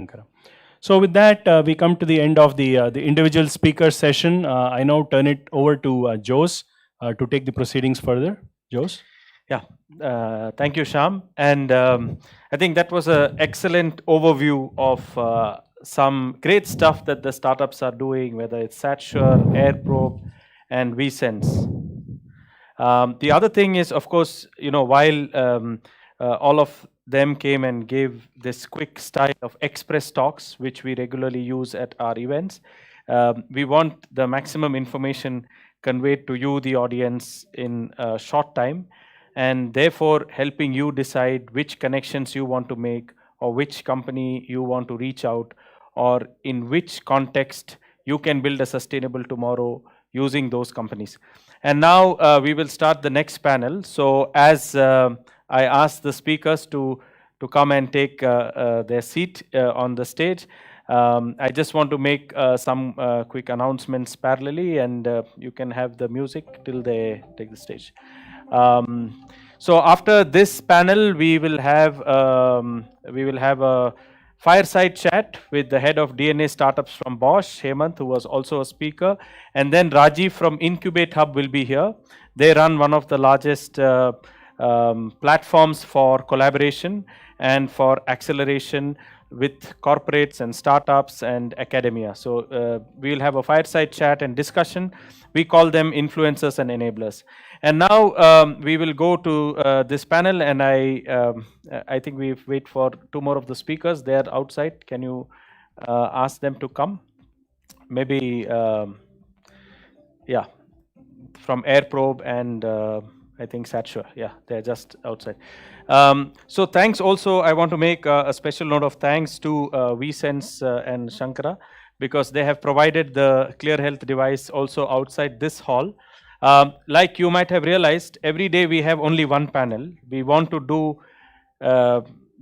Shankara. So with that, we come to the end of the individual speaker session. I now turn it over to Jose to take the proceedings further. Jose? Yeah, thank you, Sham. And I think that was an excellent overview of some great stuff that the startups are doing, whether it's SatSure, AirProbe, and vSense. The other thing is, of course, while all of them came and gave this quick style of express talks, which we regularly use at our events, we want the maximum information conveyed to you, the audience, in a short time, and therefore helping you decide which connections you want to make or which company you want to reach out or in which context you can build a sustainable tomorrow using those companies. And now we will start the next panel. So as I ask the speakers to come and take their seat on the stage, I just want to make some quick announcements parallelly, and you can have the music till they take the stage. So after this panel, we will have a fireside chat with the head of DNA startups from Bosch, Hemant, who was also a speaker, and then Rajiv from Incubate Hub will be here. They run one of the largest platforms for collaboration and for acceleration with corporates and startups and academia. So we'll have a fireside chat and discussion. We call them influencers and enablers. And now we will go to this panel, and I think we wait for two more of the speakers. They are outside. Can you ask them to come? Maybe, yeah, from AirProbe and I think SatSure. Yeah, they're just outside. So thanks also, I want to make a special note of thanks to vSense and Shankara, because they have provided the Clear Health device also outside this hall. Like you might have realized, every day we have only one panel. We want to do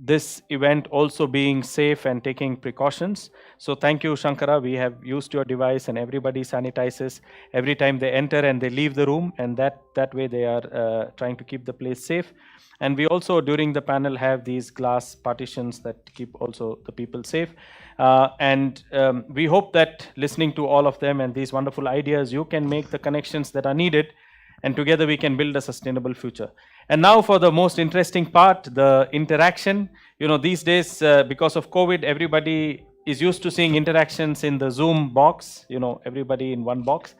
this event also being safe and taking precautions. So thank you, Shankara. We have used your device, and everybody sanitizes every time they enter and they leave the room, and that way they are trying to keep the place safe. And we also, during the panel, have these glass partitions that keep also the people safe. And we hope that listening to all of them and these wonderful ideas, you can make the connections that are needed, and together we can build a sustainable future. And now for the most interesting part, the interaction. These days, because of COVID, everybody is used to seeing interactions in the Zoom box, everybody in one box.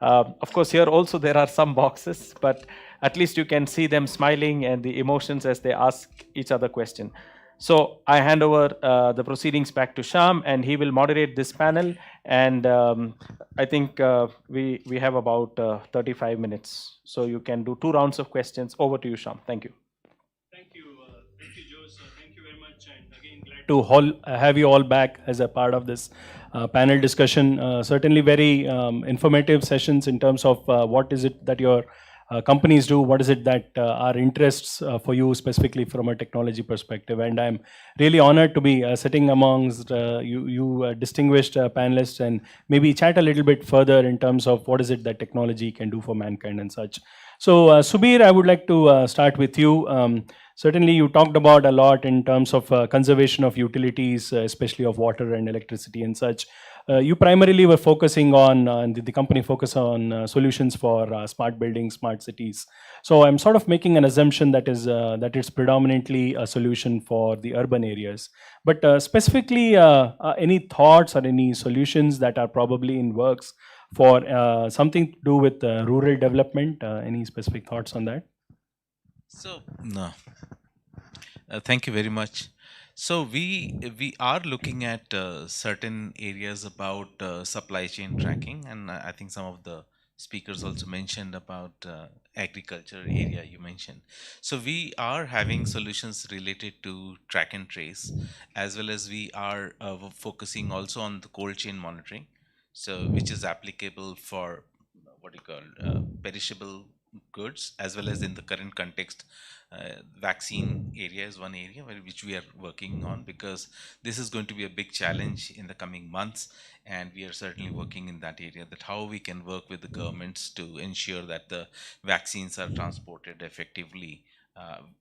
Of course, here also there are some boxes, but at least you can see them smiling and the emotions as they ask each other question. So I hand over the proceedings back to Sham, and he will moderate this panel. And I think we have about 35 minutes. So you can do 2 rounds of questions. Over to you, Sham. Thank you. Thank you, Jose. Thank you very much, and again glad to have you all back as a part of this panel discussion. Certainly very informative sessions in terms of what is it that your companies do, what is it that are interests for you specifically from a technology perspective. And I'm really honored to be sitting amongst you distinguished panelists, and maybe chat a little bit further in terms of what is it that technology can do for mankind and such. So Subir, I would like to start with you. Certainly you talked about a lot in terms of conservation of utilities, especially of water and electricity and such. You primarily were focusing on, the company focus on solutions for smart buildings, smart cities. So I'm sort of making an assumption that it's predominantly a solution for the urban areas. But specifically, any thoughts or any solutions that are probably in works for something to do with rural development? Any specific thoughts on that? So, no. Thank you very much. So we are looking at certain areas about supply chain tracking, and I think some of the speakers also mentioned about agriculture area you mentioned. So we are having solutions related to track and trace, as well as we are focusing also on the cold chain monitoring, so which is applicable for what you call perishable goods, as well as in the current context, vaccine area is one area which we are working on, because this is going to be a big challenge in the coming months, and we are certainly working in that area, that how we can work with the governments to ensure that the vaccines are transported effectively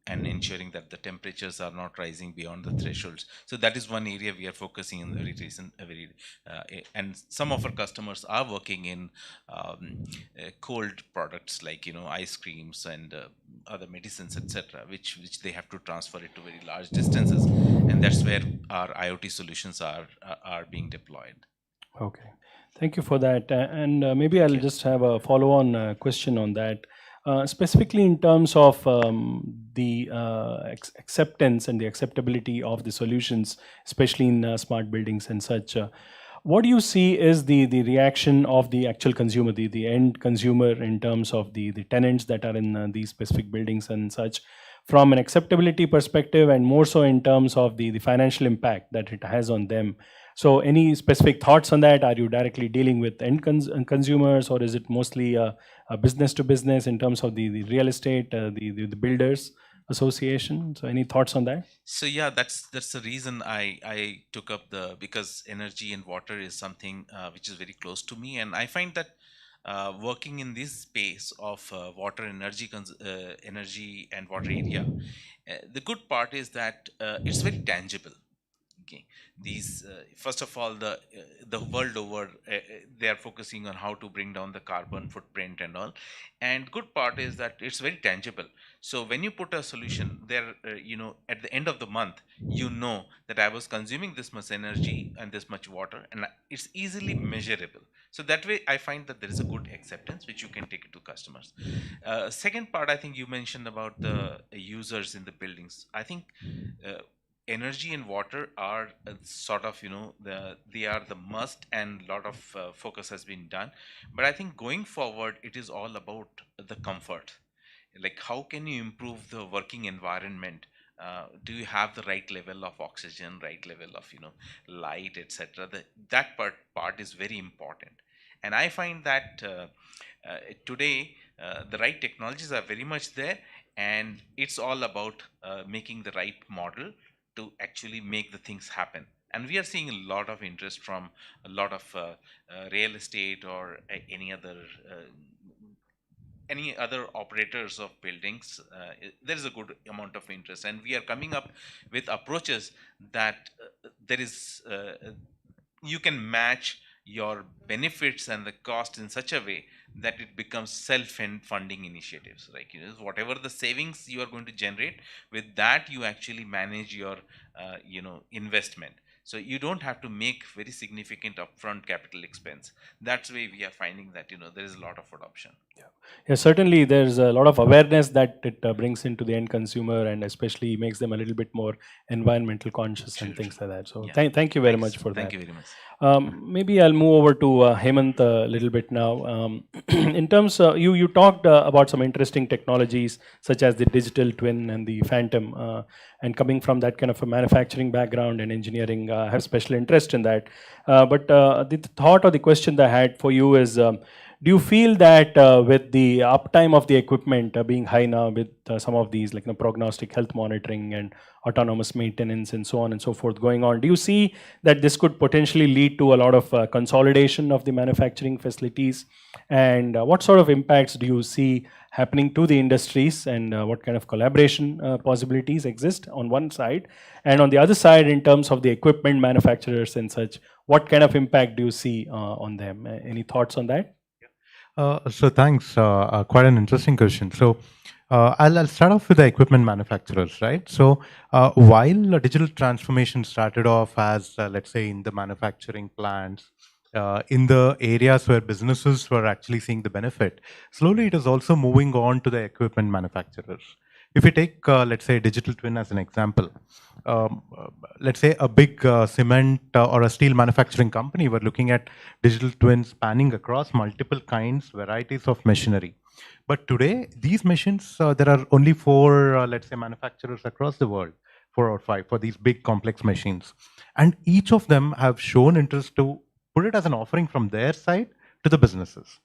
and ensuring that the temperatures are not rising beyond the thresholds. So that is one area we are focusing in very recent, and some of our customers are working in cold products like ice creams and other medicines, etc., which they have to transfer it to very large distances, and that's where our IoT solutions are being deployed. Okay, thank you for that. And maybe I'll just have a follow-on question on that. Specifically in terms of the acceptance and the acceptability of the solutions, especially in smart buildings and such. What do you see is the reaction of the actual consumer, the end consumer, in terms of the tenants that are in these specific buildings and such, from an acceptability perspective, and more so in terms of the financial impact that it has on them? So any specific thoughts on that? Are you directly dealing with end consumers, or is it mostly a business to business in terms of the real estate, the builders association? So any thoughts on that? So yeah, that's the reason I took up because energy and water is something which is very close to me, and I find that working in this space of water, energy and water area, the good part is that it's very tangible. Okay, these first of all, the world over, they are focusing on how to bring down the carbon footprint and all, and good part is that it's very tangible. So when you put a solution there, at the end of the month, that I was consuming this much energy and this much water, and it's easily measurable. So that way I find that there is a good acceptance which you can take it to customers. Second part, I think you mentioned about the users in the buildings. I think energy and water are sort of they are the must, and lot of focus has been done. But I think going forward, it is all about the comfort. Like, how can you improve the working environment? Do you have the right level of oxygen, right level of light, etc.? That part is very important, and I find that today the right technologies are very much there, and it's all about making the right model to actually make the things happen. And we are seeing a lot of interest from a lot of real estate or any other operators of buildings. There is a good amount of interest, and we are coming up with approaches that there is you can match your benefits and the cost in such a way that it becomes self-funding initiatives. Like, whatever the savings you are going to generate, with that you actually manage your investment. So you don't have to make very significant upfront capital expense. That's why we are finding that there is a lot of adoption. Yeah, certainly there's a lot of awareness that it brings into the end consumer, and especially makes them a little bit more environmental conscious and things like that. So Yeah. thank you very much for that. Thank you very much. Maybe I'll move over to Hemant a little bit now. In terms, you talked about some interesting technologies such as the digital twin and the phantom, and coming from that kind of a manufacturing background and engineering, I have special interest in that. But the thought or the question that I had for you is, do you feel that with the uptime of the equipment being high now, with some of these like prognostic health monitoring and autonomous maintenance and so on and so forth going on, do you see that this could potentially lead to a lot of consolidation of the manufacturing facilities? And what sort of impacts do you see happening to the industries, and what kind of collaboration possibilities exist on one side? And on the other side, in terms of the equipment manufacturers and such, what kind of impact do you see on them? Any thoughts on that? So thanks. Quite an interesting question. So I'll start off with the equipment manufacturers, right? So while digital transformation started off as, let's say, in the manufacturing plants, in the areas where businesses were actually seeing the benefit, slowly it is also moving on to the equipment manufacturers. If you take, let's say, digital twin as an example, let's say a big cement or a steel manufacturing company were looking at digital twins spanning across multiple kinds, varieties of machinery. But today, these machines, there are only 4, let's say, manufacturers across the world, 4 or 5 for these big complex machines. And each of them have shown interest to put it as an offering from their side to the businesses.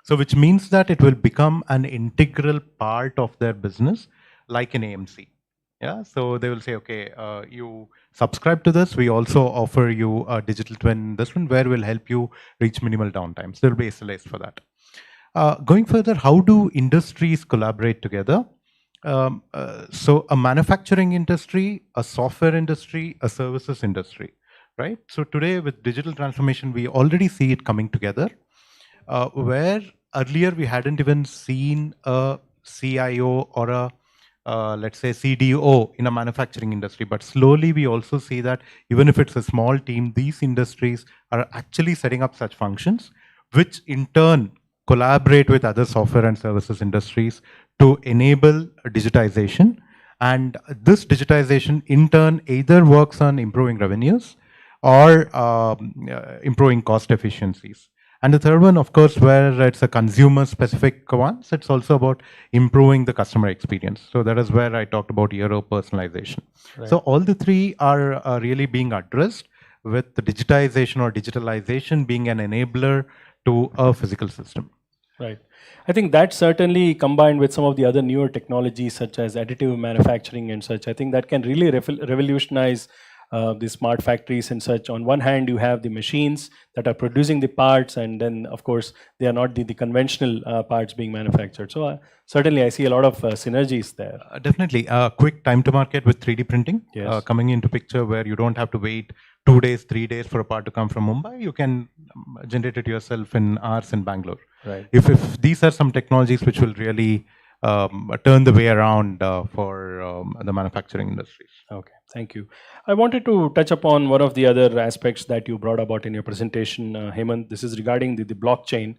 So which means that it will become an integral part of their business, like an AMC. Yeah, so they will say, okay, you subscribe to this, we also offer you a digital twin, this one, where we'll help you reach minimal downtime. So there will be SLAs for that. Going further, how do industries collaborate together? So a manufacturing industry, a software industry, a services industry, right? So today with digital transformation, we already see it coming together, where earlier we hadn't even seen a CIO or a let's say CDO in a manufacturing industry, but slowly we also see that even if it's a small team, these industries are actually setting up such functions, which in turn collaborate with other software and services industries to enable digitization. And this digitization in turn either works on improving revenues or improving cost efficiencies. And the third one, of course, where it's a consumer specific one, so it's also about improving the customer experience. So that is where I talked about hero personalization. Right. So all the three are really being addressed with the digitization or digitalization being an enabler to a physical system. Right. I think that certainly combined with some of the other newer technologies such as additive manufacturing and such, I think that can really revolutionize the smart factories and such. On one hand, you have the machines that are producing the parts, and then of course they are not the conventional parts being manufactured. So certainly I see a lot of synergies there. Definitely. Quick time to market with 3D printing Yes. coming into picture, where you don't have to wait 2 days, 3 days for a part to come from Mumbai. You can generate it yourself in hours in Bangalore. Right. If these are some technologies which will really turn the way around for the manufacturing industries. Okay, thank you. I wanted to touch upon one of the other aspects that you brought about in your presentation, Hemant. This is regarding the blockchain,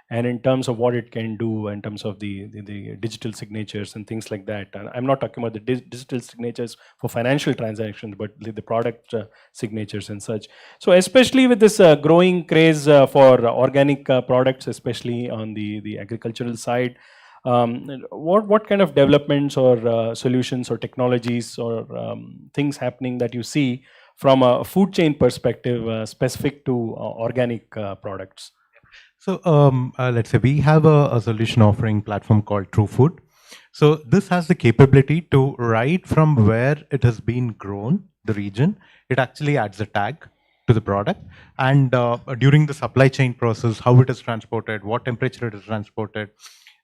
and in terms of what it can do in terms of the digital signatures and things like that. And I'm not talking about the digital signatures for financial transactions, but the product signatures and such. So especially with this growing craze for organic products, especially on the agricultural side, what kind of developments or solutions or technologies or things happening that you see from a food chain perspective specific to organic products? So let's say we have a solution offering platform called True Food. So this has the capability to, right from where it has been grown, the region, it actually adds a tag to the product, and during the supply chain process, how it is transported, what temperature it is transported,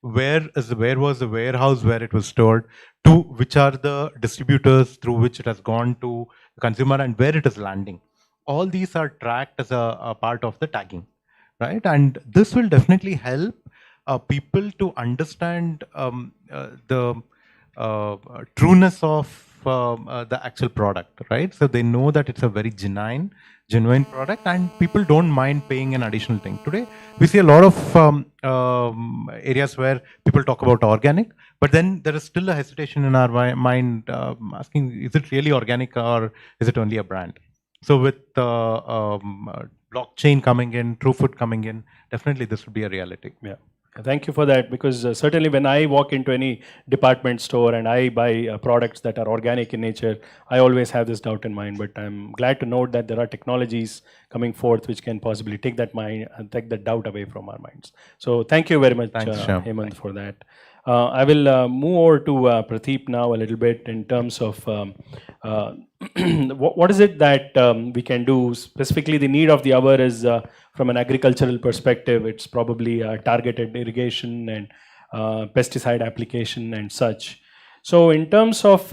where was the warehouse where it was stored, to which are the distributors through which it has gone to the consumer, and where it is landing. All these are tracked as a part of the tagging, right? And this will definitely help people to understand the trueness of the actual product, right? So they know that it's a very genuine product, and people don't mind paying an additional thing. Today, we see a lot of areas where people talk about organic, but then there is still a hesitation in our mind asking, is it really organic or is it only a brand? So with blockchain coming in, True Food coming in, definitely this would be a reality. Yeah. Thank you for that, because certainly when I walk into any department store and I buy products that are organic in nature, I always have this doubt in mind. But I'm glad to note that there are technologies coming forth which can possibly take that doubt away from our minds. So thank you very much, Thanks, Shyam. Hemant, for that. I will move over to Pradeep now a little bit in terms of what is it that we can do. Specifically, the need of the hour is from an agricultural perspective. It's probably targeted irrigation and pesticide application and such. So, in terms of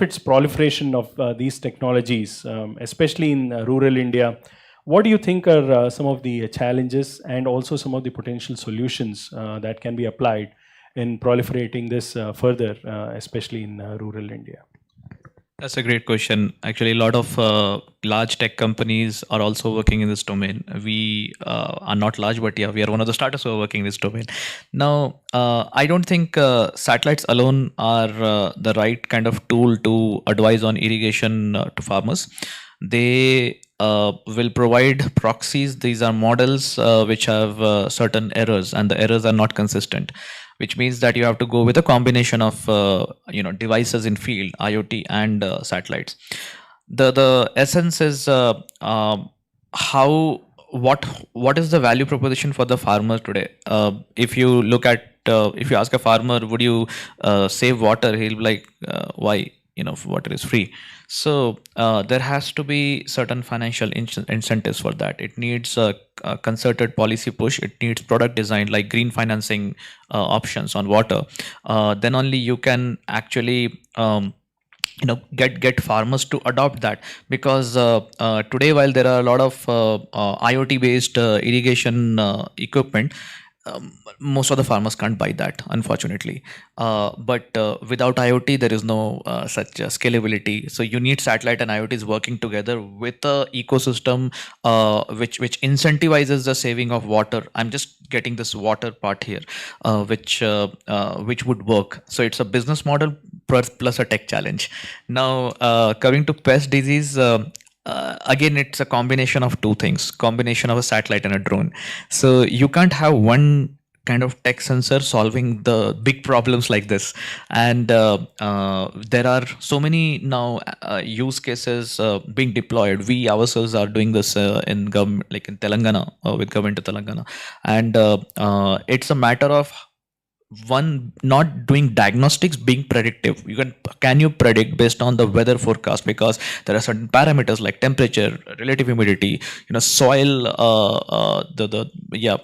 its proliferation of these technologies, especially in rural India, what do you think are some of the challenges and also some of the potential solutions that can be applied in proliferating this further, especially in rural India? That's a great question. Actually, a lot of large tech companies are also working in this domain. We are not large, but yeah, we are one of the startups who are working in this domain. Now, I don't think satellites alone are the right kind of tool to advise on irrigation to farmers. They will provide proxies. These are models which have certain errors, and the errors are not consistent, which means that you have to go with a combination of devices in field, IoT and satellites. The essence is what is the value proposition for the farmer today? If you look at if you ask a farmer, would you save water? He'll be like, why? water is free. So there has to be certain financial incentives for that. It needs a concerted policy push. It needs product design like green financing options on water. Then only you can actually get farmers to adopt that, because today, while there are a lot of IoT based irrigation equipment, most of the farmers can't buy that, unfortunately. But without IoT, there is no such scalability. So you need satellite and IoTs working together with a ecosystem which incentivizes the saving of water. I'm just getting this water part here, which would work. So it's a business model plus a tech challenge. Now, coming to pest disease. Again, it's a combination of two things, combination of a satellite and a drone. So you can't have one kind of tech sensor solving the big problems like this. And there are so many now use cases being deployed. We ourselves are doing this in government, like in Telangana, with government of Telangana. And it's a matter of one, not doing diagnostics, being predictive. Can you predict based on the weather forecast, because there are certain parameters like temperature, relative humidity, soil,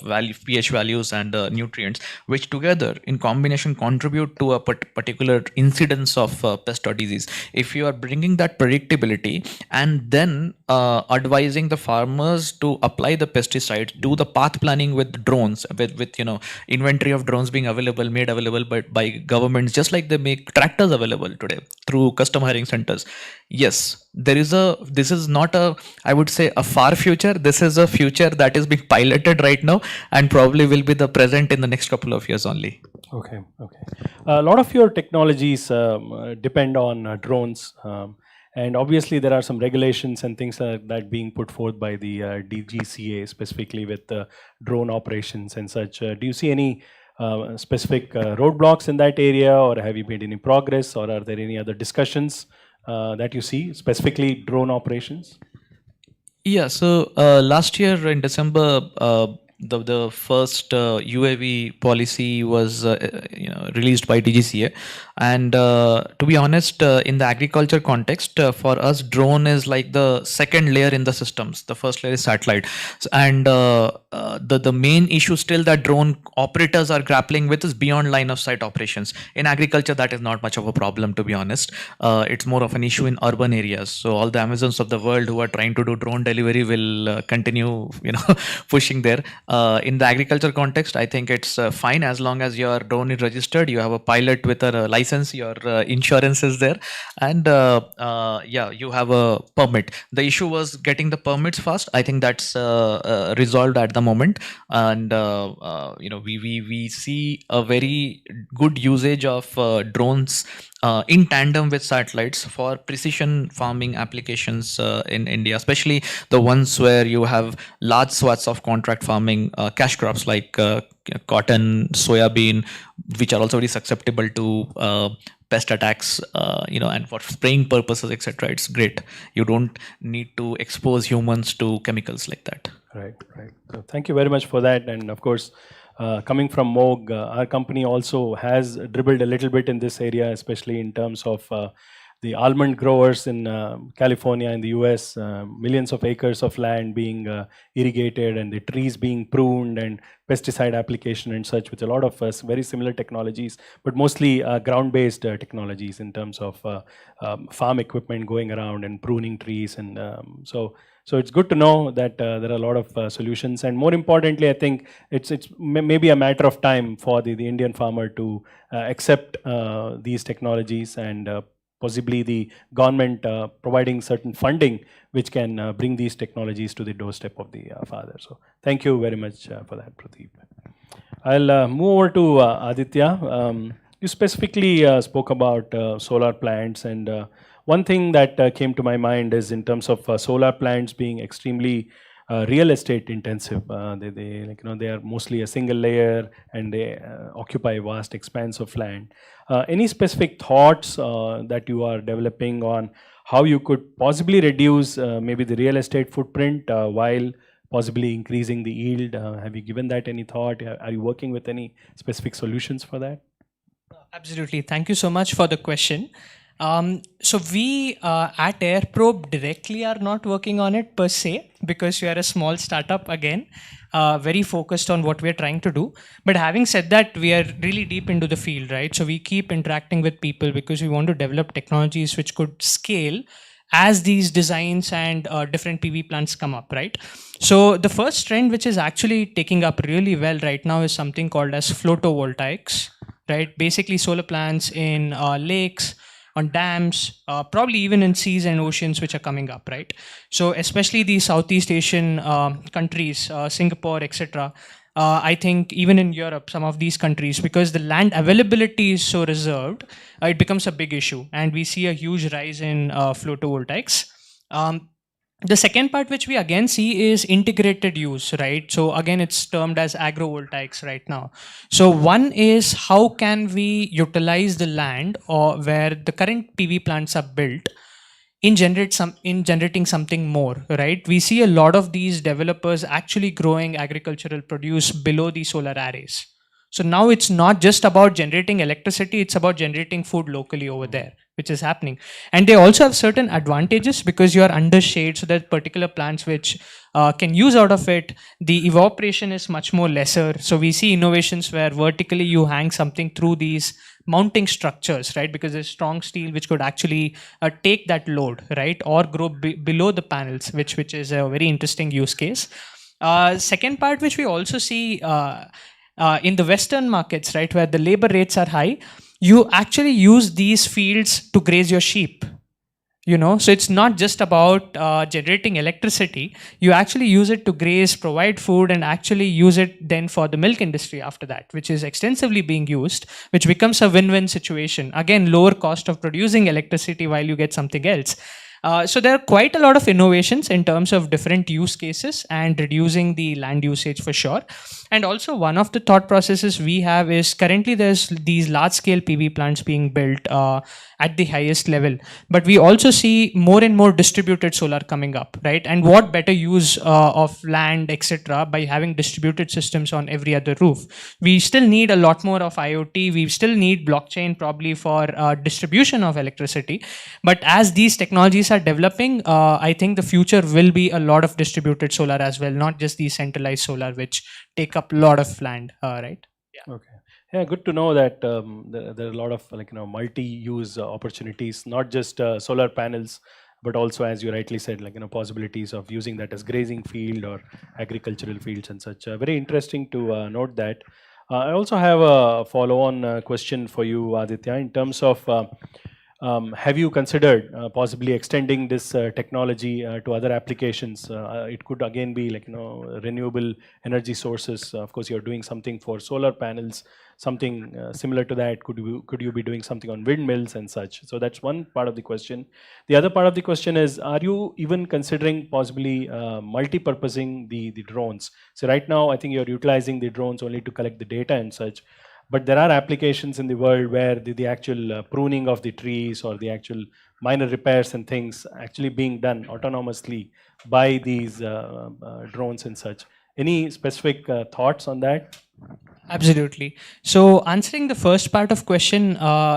value, pH values, and nutrients, which together in combination contribute to a particular incidence of pest or disease. If you are bringing that predictability and then advising the farmers to apply the pesticides, do the path planning with drones, with inventory of drones being made available by governments, just like they make tractors available today through custom hiring centers. Yes, this is not I would say a far future. This is a future that is being piloted right now and probably will be the present in the next couple of years only. Okay. A lot of your technologies depend on drones. And obviously, there are some regulations and things that being put forth by the DGCA, specifically with drone operations and such. Do you see any specific roadblocks in that area, or have you made any progress, or are there any other discussions that you see, specifically drone operations? Yeah, so last year in December, the first UAV policy was released by DGCA, and to be honest, in the agriculture context, for us, drone is like the second layer in the systems. The first layer is satellite, and the main issue still that drone operators are grappling with is beyond line of sight operations. In agriculture, that is not much of a problem, to be honest. It's more of an issue in urban areas. So all the Amazons of the world who are trying to do drone delivery will continue, pushing there. In the agriculture context, I think it's fine as long as your drone is registered, you have a pilot with a license, your insurance is there, and you have a permit. The issue was getting the permits fast. I think that's resolved at the moment, and we see a very good usage of drones in tandem with satellites for precision farming applications in India, especially the ones where you have large swaths of contract farming, cash crops like cotton, soybean, which are also very susceptible to pest attacks, and for spraying purposes, etc. It's great. You don't need to expose humans to chemicals like that. Right. So thank you very much for that. And of course, coming from Moog, our company also has dribbled a little bit in this area, especially in terms of the almond growers in California in the US, millions of acres of land being irrigated and the trees being pruned and pesticide application and such, with a lot of very similar technologies, but mostly ground-based technologies in terms of farm equipment going around and pruning trees. And so it's good to know that there are a lot of solutions. And more importantly, I think it's maybe a matter of time for the Indian farmer to accept these technologies, and possibly the government providing certain funding which can bring these technologies to the doorstep of the farmer. So thank you very much for that, Pradeep. I'll move over to Aditya. You specifically spoke about solar plants, and one thing that came to my mind is in terms of solar plants being extremely real estate intensive. They are mostly a single layer, and they occupy a vast expanse of land. Any specific thoughts that you are developing on how you could possibly reduce maybe the real estate footprint while possibly increasing the yield? Have you given that any thought? Are you working with any specific solutions for that? Absolutely. Thank you so much for the question. So we at AirProbe directly are not working on it per se because we are a small startup again, very focused on what we are trying to do. But having said that, we are really deep into the field, right? So we keep interacting with people because we want to develop technologies which could scale as these designs and different PV plants come up, right? So the first trend which is actually taking up really well right now is something called as photovoltaics, right? Basically solar plants in lakes, on dams, probably even in seas and oceans which are coming up, right? So especially the Southeast Asian countries, Singapore, etc. I think even in Europe, some of these countries, because the land availability is so reserved, it becomes a big issue, and we see a huge rise in photovoltaics. The second part which we again see is integrated use, right? So again, it's termed as agrovoltaics right now. So one is how can we utilize the land or where the current PV plants are built in generating something more, right? We see a lot of these developers actually growing agricultural produce below the solar arrays. So now it's not just about generating electricity, it's about generating food locally over there, which is happening. And they also have certain advantages because you are under shade, so that particular plants which can use out of it, the evaporation is much more lesser. So we see innovations where vertically you hang something through these mounting structures, right? Because there's strong steel which could actually take that load, right? Or grow below the panels, which is a very interesting use case. Second part, which we also see in the Western markets, right, where the labor rates are high, you actually use these fields to graze your sheep. You know, so it's not just about generating electricity. You actually use it to graze, provide food, and actually use it then for the milk industry after that, which is extensively being used, which becomes a win-win situation. Again, lower cost of producing electricity while you get something else. So there are quite a lot of innovations in terms of different use cases and reducing the land usage for sure. And also one of the thought processes we have is currently there's these large scale PV plants being built at the highest level, but we also see more and more distributed solar coming up, right? And what better use of land, etc., by having distributed systems on every other roof. We still need a lot more of IoT. We still need blockchain probably for distribution of electricity. But as these technologies are developing, I think the future will be a lot of distributed solar as well, not just the centralized solar, which take up a lot of land, right? Yeah. Okay. Yeah, good to know that there are a lot of multi-use opportunities, not just solar panels, but also, as you rightly said, possibilities of using that as grazing field or agricultural fields and such. Very interesting to note that. I also have a follow-on question for you, Aditya, in terms of have you considered possibly extending this technology to other applications? It could again be renewable energy sources. Of course, you're doing something for solar panels, something similar to that. Could you be doing something on windmills and such? So that's one part of the question. The other part of the question is, are you even considering possibly multi-purposing the drones? So right now, I think you're utilizing the drones only to collect the data and such. But there are applications in the world where the actual pruning of the trees or the actual minor repairs and things actually being done autonomously by these drones and such. Any specific thoughts on that? Absolutely. So answering the first part of question,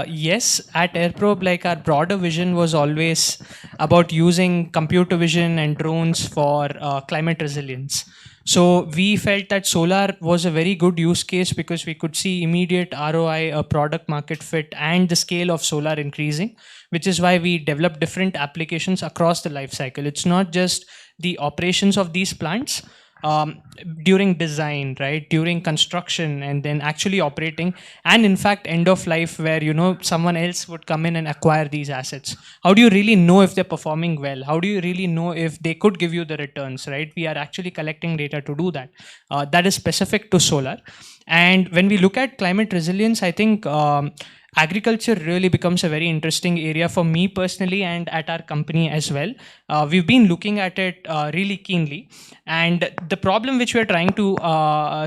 yes, at AirProbe, our broader vision was always about using computer vision and drones for climate resilience. So we felt that solar was a very good use case because we could see immediate ROI, a product market fit, and the scale of solar increasing, which is why we developed different applications across the life cycle. It's not just the operations of these plants, during design, right, during construction, and then actually operating, and in fact end of life, where someone else would come in and acquire these assets. How do you really know if they're performing well? How do you really know if they could give you the returns, right? We are actually collecting data to do that. That is specific to solar. And when we look at climate resilience, I think agriculture really becomes a very interesting area for me personally and at our company as well. We've been looking at it really keenly. And the problem which we're trying to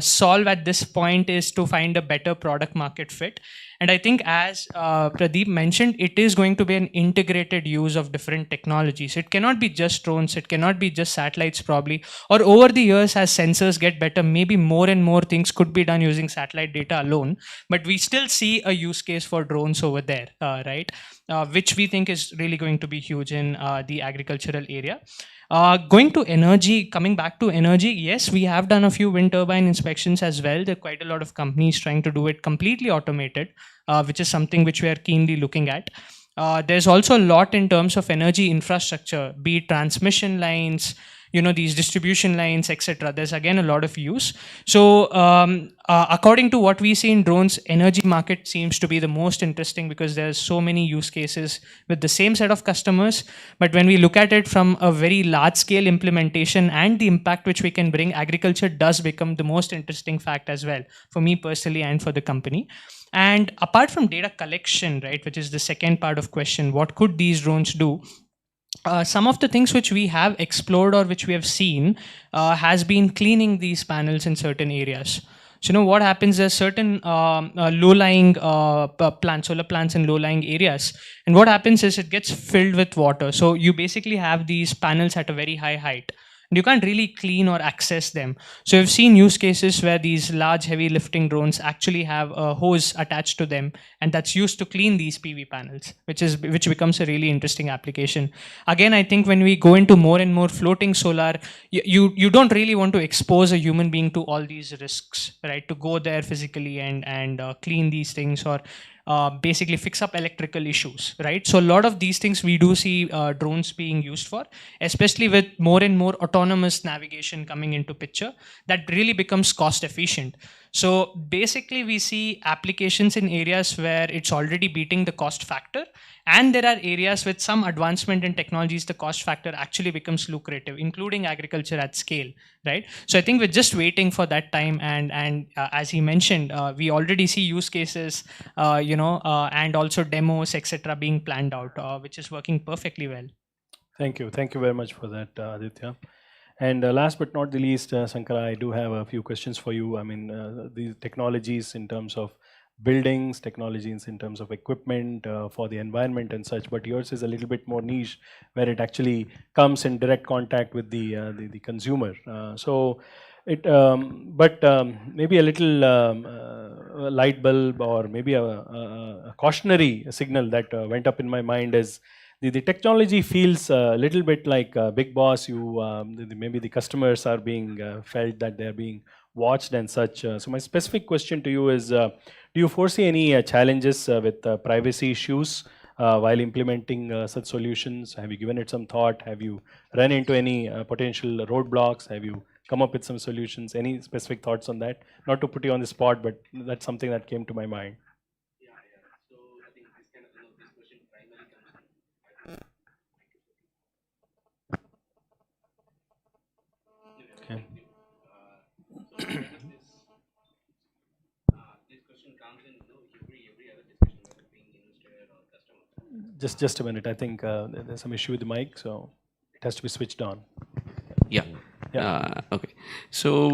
solve at this point is to find a better product market fit. And I think, as Pradeep mentioned, it is going to be an integrated use of different technologies. It cannot be just drones, it cannot be just satellites, probably. Or over the years, as sensors get better, maybe more and more things could be done using satellite data alone. But we still see a use case for drones over there, right? Which we think is really going to be huge in the agricultural area. Going to energy, coming back to energy, yes, we have done a few wind turbine inspections as well. There are quite a lot of companies trying to do it completely automated, which is something which we are keenly looking at. There's also a lot in terms of energy infrastructure, be it transmission lines, these distribution lines, etc. There's again a lot of use. So according to what we see in drones, energy market seems to be the most interesting because there's so many use cases with the same set of customers. But when we look at it from a very large scale implementation and the impact which we can bring, agriculture does become the most interesting fact as well, for me personally and for the company. And apart from data collection, right, which is the second part of question, what could these drones do? Some of the things which we have explored or which we have seen has been cleaning these panels in certain areas. So, what happens, there's certain low-lying solar plants in low-lying areas. And what happens is it gets filled with water. So you basically have these panels at a very high height. You can't really clean or access them. So we've seen use cases where these large heavy lifting drones actually have a hose attached to them, and that's used to clean these PV panels, which becomes a really interesting application. Again, I think when we go into more and more floating solar, you don't really want to expose a human being to all these risks, right? To go there physically and clean these things, or basically fix up electrical issues, right? So a lot of these things we do see drones being used for, especially with more and more autonomous navigation coming into picture, that really becomes cost efficient. So basically we see applications in areas where it's already beating the cost factor, and there are areas with some advancement in technologies, the cost factor actually becomes lucrative, including agriculture at scale, right? So I think we're just waiting for that time, and as he mentioned, we already see use cases, and also demos, etc., being planned out, which is working perfectly well. Thank you very much for that, Aditya. And last but not the least, Sankara, I do have a few questions for you. I mean, the technologies in terms of buildings, technologies in terms of equipment for the environment and such, but yours is a little bit more niche, where it actually comes in direct contact with the consumer. Maybe a little light bulb, or maybe a cautionary signal that went up in my mind is, the technology feels a little bit like Big Boss. Maybe the customers are being felt that they're being watched and such. So my specific question to you is, do you foresee any challenges with privacy issues while implementing such solutions? Have you given it some thought? Have you run into any potential roadblocks? Have you come up with some solutions? Any specific thoughts on that? Not to put you on the spot, but that's something that came to my mind. Okay. Just a minute. I think there's some issue with the mic, so it has to be switched on. Yeah. Yeah. Okay. So,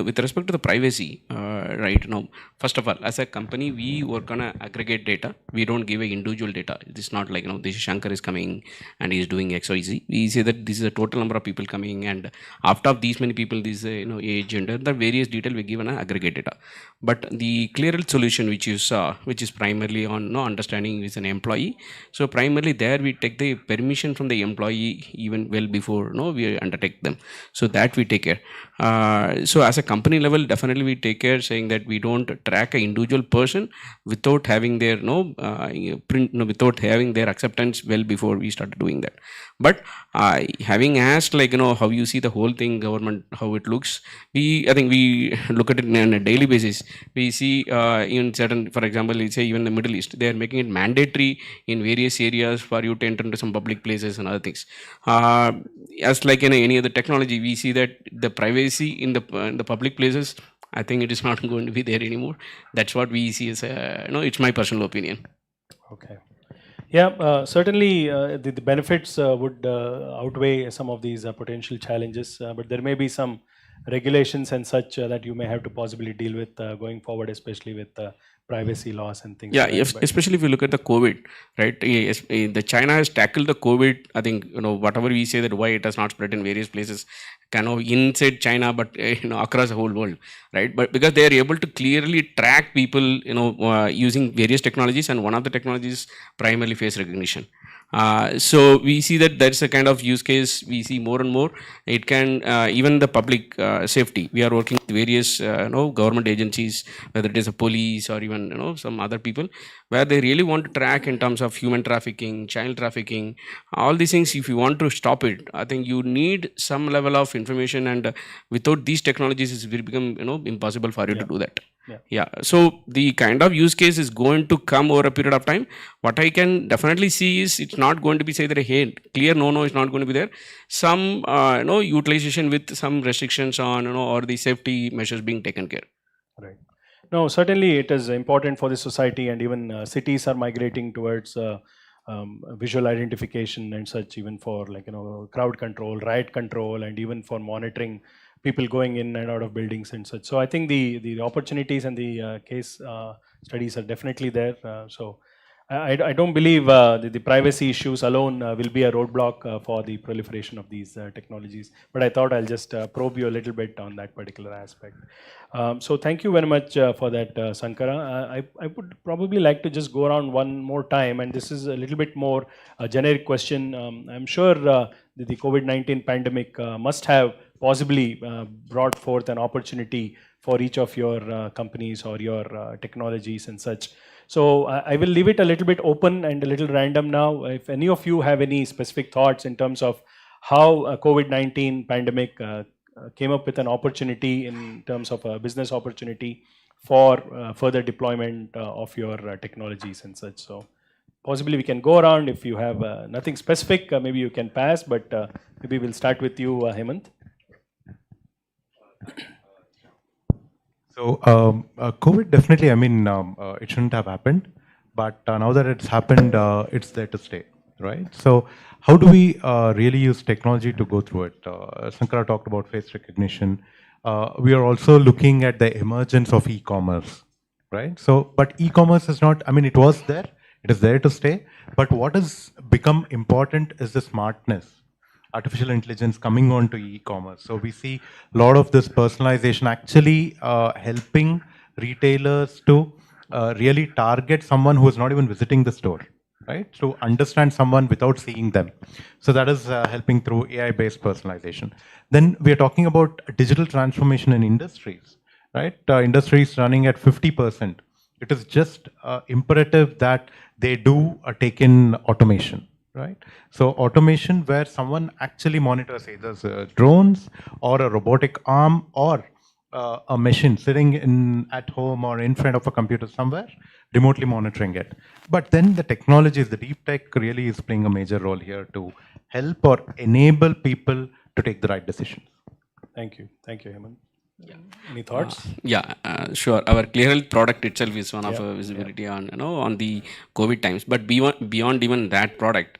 with respect to the privacy, right now, first of all, as a company, we work on aggregate data. We don't give a individual data. It's not like, this Shankar is coming and he's doing X, Y, Z. We say that this is a total number of people coming, and after these many people, this, age, gender, the various detail we give on aggregate data. But the Clearelt solution, which you saw, which is primarily on understanding is an employee. So primarily there we take the permission from the employee even well before we undertake them. So that we take care. So as a company level, definitely we take care, saying that we don't track an individual person without having their without having their acceptance well before we start doing that. But having asked, how you see the whole thing, government, how it looks, I think we look at it on a daily basis. We see in certain, for example, let's say even the Middle East, they are making it mandatory in various areas for you to enter into some public places and other things. As like any other technology, we see that the privacy in the public places, I think it is not going to be there anymore. That's what we see as it's my personal opinion. Okay. Yeah, certainly the benefits would outweigh some of these potential challenges, but there may be some regulations and such that you may have to possibly deal with going forward, especially with privacy laws and things Yeah, like that. if, especially if you look at the COVID, right? The China has tackled the COVID. I think whatever we say that why it has not spread in various places, kind of inside China, but across the whole world, right? But because they are able to clearly track people, using various technologies, and one of the technologies primarily face recognition. So we see that that's a kind of use case we see more and more. It can even the public safety. We are working with various government agencies, whether it is a police or even some other people, where they really want to track in terms of human trafficking, child trafficking, all these things. If you want to stop it, I think you need some level of information, and without these technologies, it will become impossible for you to do that. Yeah. So the kind of use case is going to come over a period of time. What I can definitely see is it's not going to be say that hey, clear no is not going to be there. Some utilization with some restrictions on or the safety measures being taken care. Right. No, certainly it is important for the society, and even cities are migrating towards visual identification and such, even for crowd control, riot control, and even for monitoring people going in and out of buildings and such. So I think the opportunities and the case studies are definitely there. So I don't believe the privacy issues alone will be a roadblock for the proliferation of these technologies. But I thought I'll just probe you a little bit on that particular aspect. So thank you very much for that, Sankara. I would probably like to just go around one more time, and this is a little bit more a generic question. I'm sure the COVID-19 pandemic must have possibly brought forth an opportunity for each of your companies or your technologies and such. So I will leave it a little bit open and a little random now. If any of you have any specific thoughts in terms of how COVID-19 pandemic came up with an opportunity in terms of a business opportunity for further deployment of your technologies and such. So possibly we can go around. If you have nothing specific, maybe you can pass, but maybe we'll start with you, Hemant. So COVID definitely, I mean, it shouldn't have happened, but now that it's happened, it's there to stay, right? So how do we really use technology to go through it? Sankara talked about face recognition. We are also looking at the emergence of e-commerce, right? So, but e-commerce is not, I mean, it was there, it is there to stay, but what has become important is the smartness. Artificial intelligence coming on to e-commerce. So we see a lot of this personalization actually helping retailers to really target someone who is not even visiting the store, right? To understand someone without seeing them. So that is helping through AI-based personalization. Then we are talking about digital transformation in industries, right? Industries running at 50%. It is just imperative that they do take in automation. Right. So automation where someone actually monitors either drones or a robotic arm or a machine sitting at home or in front of a computer somewhere, remotely monitoring it. But then the technologies, the deep tech really is playing a major role here to help or enable people to take the right decisions. Thank you. Thank you, Hemant. Any thoughts? Sure. Our Clear Health product itself is one of visibility on on the COVID times. But beyond even that product,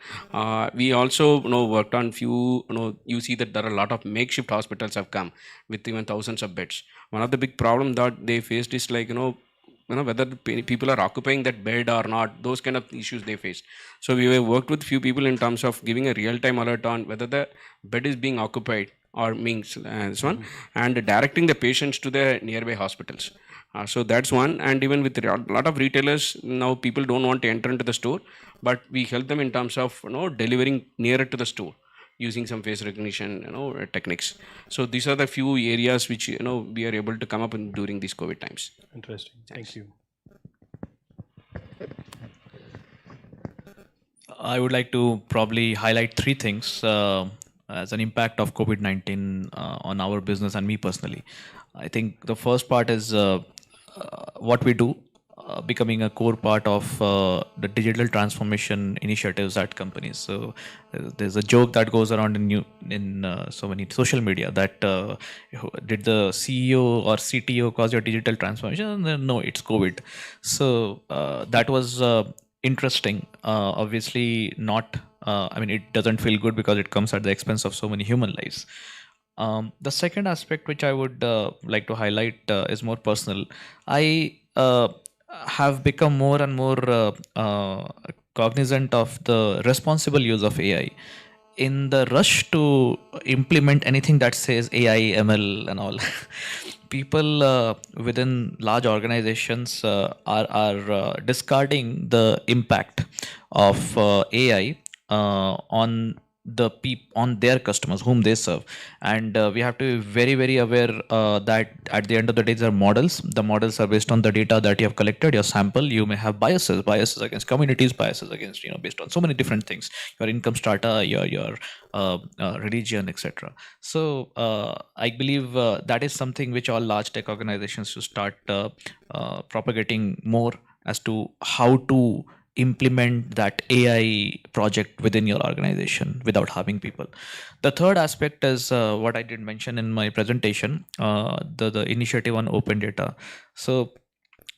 we also worked on few. You see that there are a lot of makeshift hospitals have come with even thousands of beds. One of the big problem that they faced is like whether the people are occupying that bed or not. Those kind of issues they faced. So we have worked with few people in terms of giving a real-time alert on whether the bed is being occupied or means this one, and directing the patients to the nearby hospitals. So that's one. And even with a lot of retailers now, people don't want to enter into the store, but we help them in terms of delivering nearer to the store using some face recognition techniques. So these are the few areas which we are able to come up in during these COVID times. Interesting. Thank you. I would like to probably highlight three things as an impact of COVID-19 on our business and me personally. I think the first part is what we do, becoming a core part of the digital transformation initiatives at companies. So there's a joke that goes around in so many social media that did the CEO or CTO cause your digital transformation? No, it's COVID. So that was interesting. Obviously not. I mean, it doesn't feel good because it comes at the expense of so many human lives. The second aspect which I would like to highlight is more personal. have become more and more cognizant of the responsible use of AI. In the rush to implement anything that says AI, ML, and all, people within large organizations are discarding the impact of AI on on their customers whom they serve. And we have to be very aware that at the end of the day, these are models. The models are based on the data that you have collected, your sample. You may have biases against communities, biases against, based on so many different things, your income strata, your religion, etc. So I believe that is something which all large tech organizations should start propagating more, as to how to implement that AI project within your organization without harming people. The third aspect is what I did mention in my presentation, the initiative on open data. So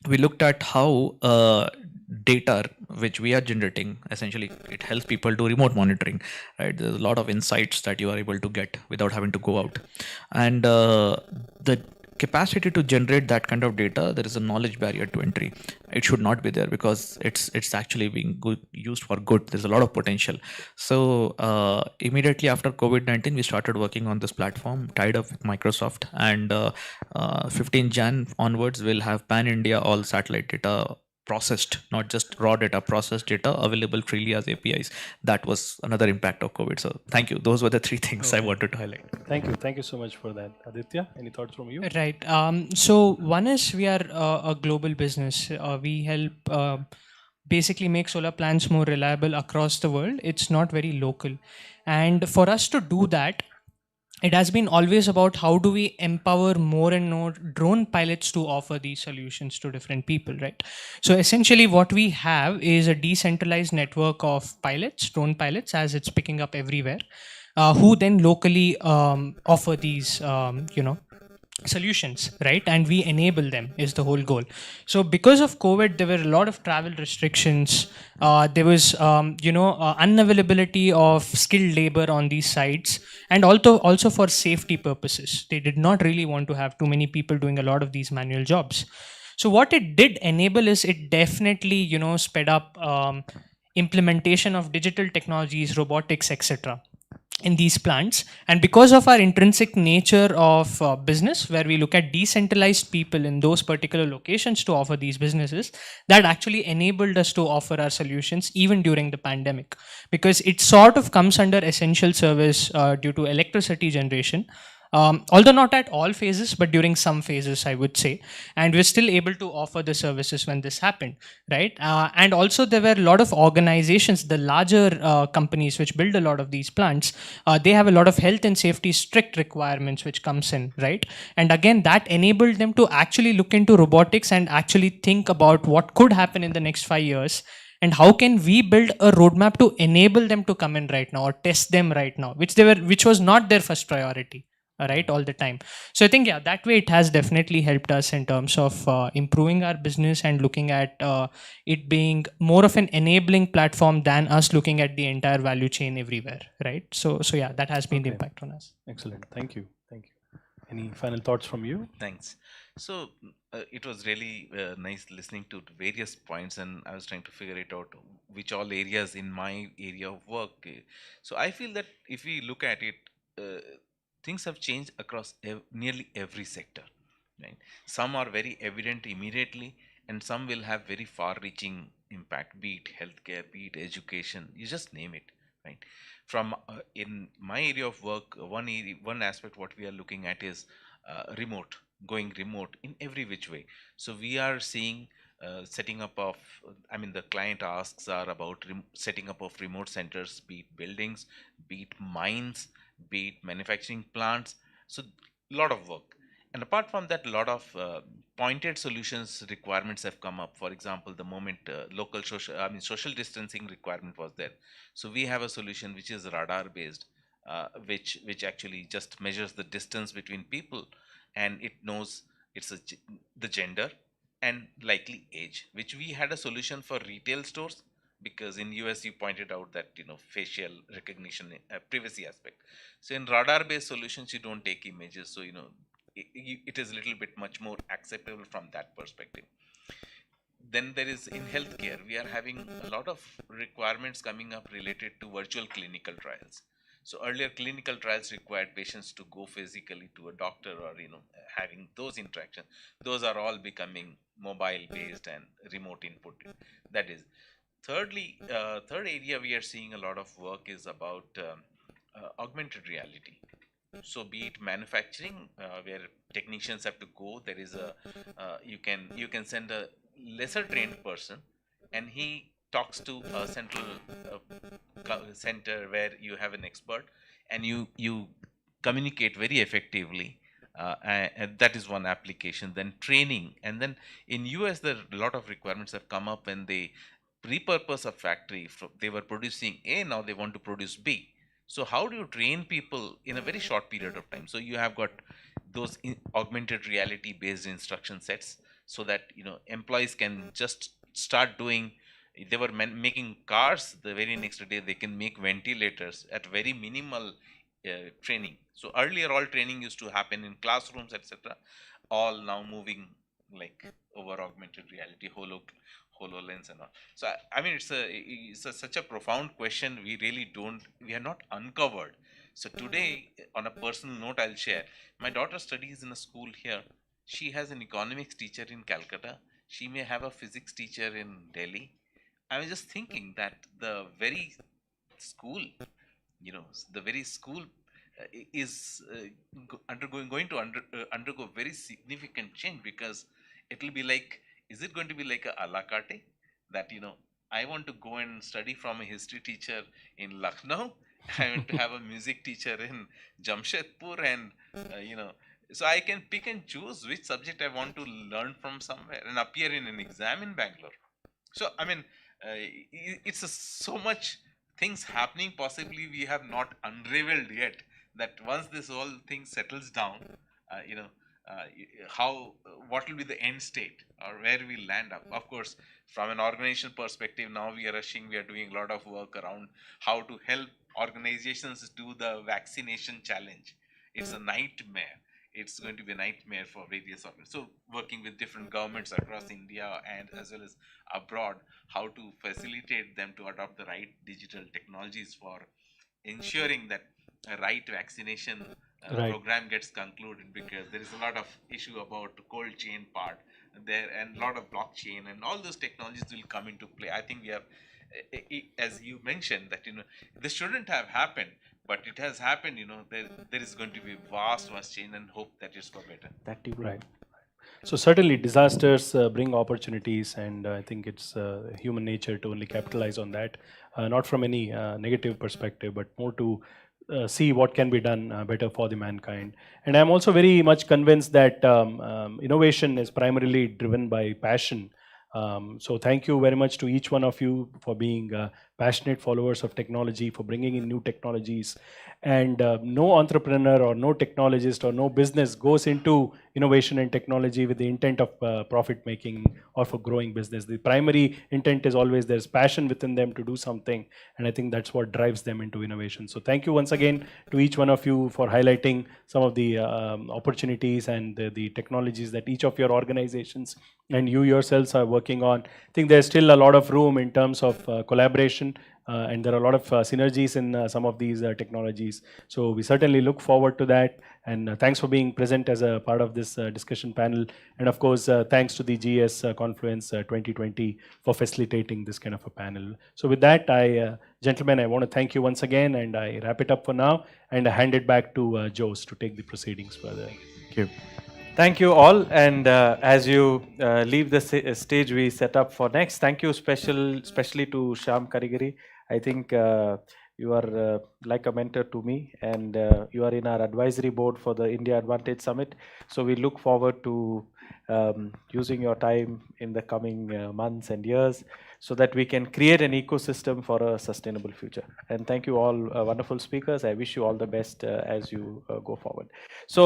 we looked at how data which we are generating, essentially it helps people do remote monitoring, right? There's a lot of insights that you are able to get without having to go out. And the capacity to generate that kind of data, there is a knowledge barrier to entry. It should not be there, because it's actually being used for good. There's a lot of potential. So immediately after COVID-19, we started working on this platform, tied up with Microsoft, and 15 Jan onwards, we'll have pan India all satellite data processed, not just raw data, processed data available freely as APIs. That was another impact of COVID. So thank you. Those were the three things I wanted to highlight. Thank you so much for that. Aditya, any thoughts from you? Right. So one is, we are a global business. We help basically make solar plants more reliable across the world. It's not very local. And for us to do that, it has been always about how do we empower more and more drone pilots to offer these solutions to different people, right? So essentially what we have is a decentralized network of pilots, drone pilots, as it's picking up everywhere, who then locally offer these, solutions, right? And we enable them is the whole goal. So because of COVID, there were a lot of travel restrictions. There was unavailability of skilled labor on these sites, and also for safety purposes, they did not really want to have too many people doing a lot of these manual jobs. So what it did enable is, it definitely sped up implementation of digital technologies, robotics, etc. in these plants. And because of our intrinsic nature of business, where we look at decentralized people in those particular locations to offer these businesses, that actually enabled us to offer our solutions even during the pandemic, because it sort of comes under essential service due to electricity generation. Although not at all phases, but during some phases, I would say. And we're still able to offer the services when this happened, right? And also there were a lot of organizations, the larger companies which build a lot of these plants, they have a lot of health and safety strict requirements which comes in, right? And again, that enabled them to actually look into robotics and actually think about what could happen in the next 5 years, and how can we build a roadmap to enable them to come in right now or test them right now, which was not their first priority, right, all the time. So I think, yeah, that way it has definitely helped us in terms of improving our business and looking at it being more of an enabling platform than us looking at the entire value chain everywhere, right? So yeah, that has been the impact on us. Excellent. Thank you. Any final thoughts from you? Thanks. So it was really nice listening to the various points, and I was trying to figure it out which all areas in my area of work. So I feel that if we look at it, things have changed across nearly every sector. Right? Some are very evident immediately, and some will have very far-reaching impact. Be it healthcare, be it education, you just name it. Right? From in my area of work, one aspect what we are looking at is going remote in every which way. So we are seeing setting up of, the client asks are about setting up of remote centers, be it buildings, be it mines, be it manufacturing plants. So a lot of work. And apart from that, a lot of pointed solutions requirements have come up. For example, the moment social distancing requirement was there. So we have a solution which is radar based, which actually just measures the distance between people, and it knows the gender and likely age, which we had a solution for retail stores, because in US you pointed out that facial recognition privacy aspect. So in radar based solutions you don't take images, so it is a little bit much more acceptable from that perspective. then there is in healthcare, we are having a lot of requirements coming up related to virtual clinical trials. So earlier clinical trials required patients to go physically to a doctor or having those interactions. Those are all becoming mobile based and remote input. That is. Thirdly, third area we are seeing a lot of work is about augmented reality. So be it manufacturing, where technicians have to go, there is a you can send a lesser trained person, and he talks to a central center where you have an expert, and you communicate very effectively. And that is one application. Then training, and then in US there a lot of requirements have come up when they repurpose a factory. They were producing A, now they want to produce B. So how do you train people in a very short period of time? So you have got those augmented reality based instruction sets, so that employees can just start doing. They were making cars, the very next day they can make ventilators at very minimal training. So earlier all training used to happen in classrooms, etc. All now moving like over augmented reality, HoloLens and all. So I mean, such a profound question. We are not uncovered. So today, on a personal note, I'll share. My daughter studies in a school here. She has an economics teacher in Calcutta. She may have a physics teacher in Delhi. I was just thinking that the very school, the very school is undergo very significant change, because it will be like, is it going to be like a la carte, that I want to go and study from a history teacher in Lucknow, I want to have a music teacher in Jamshedpur, and so I can pick and choose which subject I want to learn from somewhere and appear in an exam in Bangalore. So I mean, it's so much things happening. Possibly we have not unraveled yet, that once this whole thing settles down, how what will be the end state, or where we land up. Of course, from an organization perspective, now we are doing a lot of work around how to help organizations do the vaccination challenge. It's a nightmare. It's going to be a nightmare for various organizations. So working with different governments across India and as well as abroad, how to facilitate them to adopt the right digital technologies for ensuring that a right vaccination Right. program gets concluded, because there is a lot of issue about cold chain part there, and a lot of blockchain and all those technologies will come into play. I think we have, as you mentioned, that this shouldn't have happened, but it has happened. There is going to be vast change, and hope that it's for better. That you Right. So certainly disasters bring opportunities, and I think it's human nature to only capitalize on that, not from any negative perspective, but more to see what can be done better for the mankind. And I'm also very much convinced that innovation is primarily driven by passion. So thank you very much to each one of you for being passionate followers of technology, for bringing in new technologies. And no entrepreneur or no technologist or no business goes into innovation and technology with the intent of profit making or for growing business. The primary intent is always there's passion within them to do something, and I think that's what drives them into innovation. So thank you once again to each one of you for highlighting some of the opportunities and the technologies that each of your organizations and you yourselves are working on. I think there's still a lot of room in terms of collaboration, and there are a lot of synergies in some of these technologies. So we certainly look forward to that. And thanks for being present as a part of this discussion panel. And of course, thanks to the GS Confluence 2020 for facilitating this kind of a panel. So with that, gentlemen, I want to thank you once again, and I wrap it up for now, and I hand it back to Jose to take the proceedings further. Thank you. Thank you all, and as you leave the stage we set up for next, thank you especially to Shyam Karigari. I think you are like a mentor to me, and you are in our advisory board for the India Advantage Summit. So we look forward to using your time in the coming months and years, so that we can create an ecosystem for a sustainable future. And thank you all, wonderful speakers. I wish you all the best as you go forward. So